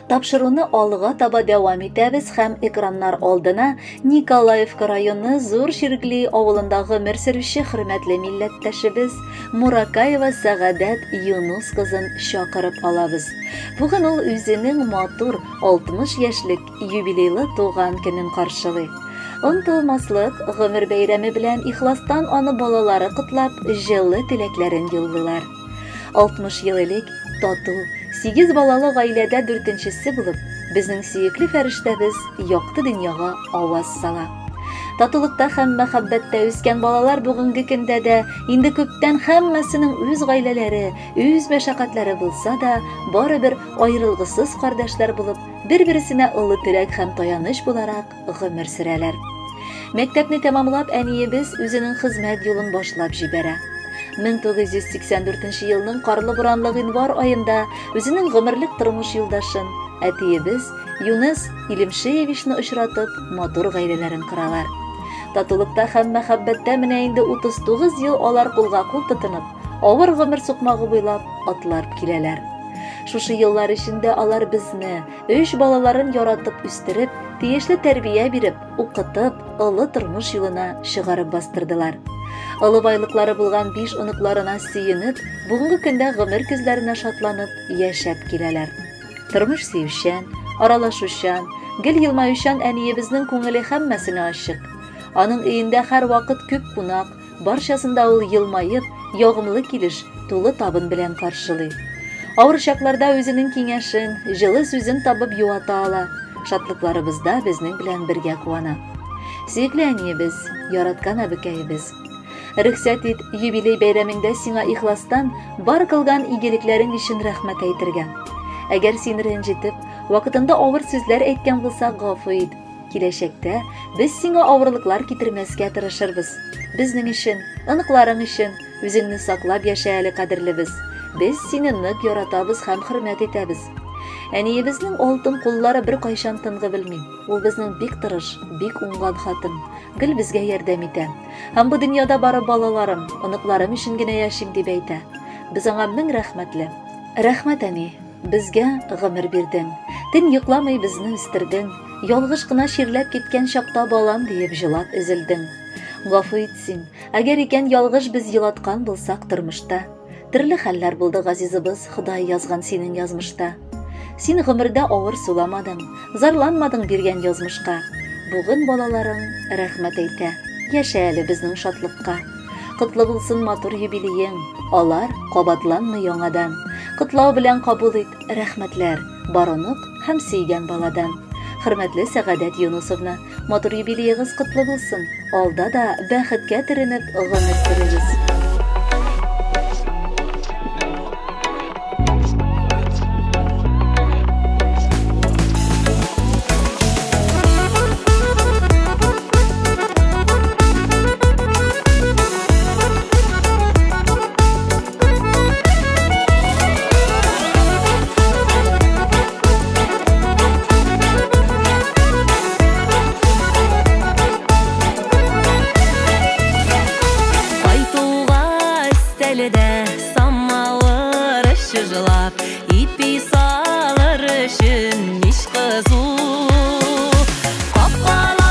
Тапшыруны алга таба дәвам итәбез һәм экраннар алдына Николаевка районы Зур Ширкли авылында гомер сөрүче хөрмәтле милләттәшебез Муракаева Сәгадәт Юнус кызын чакырып алабыз. Бүген ул үзенең матур 60 яшьлек юбилейлы туган көнен каршылый. Онтылмаслык гомер бәйрәме белән ихластан аны балалары котлап, җылы теләкләрен юллыйлар. 60 ел элек тату 8 балалы гаиләдә 4-нчесе булып, безнең сөекле фәрештәбез якты дөньяга аваз сала. Татулыкта һәм мәхәббәттә үскән балалар бүгенге көндә дә инде күптән һәммәсенең үз гаиләләре, үз мәшәкатьләре булса да, барыбер аерылгысыз кардәшләр булып, бер-берсенә олы терәк һәм таяныч буларак гомер сөрәләр. Мәктәпне тәмамлап, әниебез үзенең хезмәт юлын башлап җибәрә. 1984 елның карлы-буранлы гыйнвар аенда үзенең гомерлек тормыш юлдашын, әтиебез Юнус Илемшеевичны очратып, матур гаиләләрен коралар. Татулыкта һәм мәхәббәттә менә инде 39 ел алар кулга-кул тотынып, авыр гомер сукмагы буйлап атлап киләләр. Шушы еллар эчендә алар безне, 3 балаларын яратып үстереп, тиешле тәрбия биреп, укытып, олы тормыш юлына чыгарып бастырдылар. Олы байлыклары булган 5 оныкларына сөенеп, бүгенге көндә гомер күзләренә шатланып, яшәп киләләр. Тормыш сөючән, аралашучан, гел елмаючан әниебезнең күңеле һәммәсенә ачык. Аның өендә һәр вакыт күп кунак, барчасында ул елмаеп, ягымлы килеш, тулы табын белән каршылый. Авыр чакларда үзенең киңәшен, җылы сүзен табып юата ала. Шатлыкларыбызда безнең белән бергә куана. Сөекле әниебез, яраткан әбекәебез, рөхсәт ит, юбилей бәйрәмендә сиңа ихластан бар кылган игелекләрең өчен рәхмәт әйтергә. Әгәр син рәнҗетеп, вакытында авыр сүзләр әйткән булсак, гафу ит. Киләчәктә без сиңа авырлыклар китермәскә тырышырбыз. Безнең өчен, оныкларың өчен, үзеңне саклап яшә әле, кадерлебез. Без сине нык яратабыз һәм хөрмәт итәбез. Әниебезнең алтын куллары бер кайчан тынғы белми. Ул безнең бик тырыш, бик уңган хатын. Гел безгә ярдәм итә. Һәм бу дөньяда бары балаларым, оныкларым өчен генә яшим дип әйтә. Без аңа мең рәхмәтле. Рәхмәт, әни. Безгә гомер бирдең. Төн йокламый безне үстердең. Ялгыш кына ширләп киткән чакта балам диеп җылап өзелдең. Гафу ит син. Әгәр икән ялгыш без йылаткан булсак тормышта. Төрле хәлләр булды, газизыбыз, Ходай язган синең язмышта. Син гомердә авыр суламадың, зарланмадың биргән язмышка. Бүген балаларың рәхмәт әйтә. Яшә әле безнең шатлыкка. Котлы булсын матур юбилеең. Алар кабатланмый яңадан. Котлау белән кабул ит, рәхмәтләр, барынып һәм сөйгән баладан. Хөрмәтле Сәгадәт Юнусовна, матур юбилеегыз котлы булсын. Алда да бәхеткә төренеп гомер сүрегез. Самалыр жылап, ипи салыр үшін миш қызу. Қапқала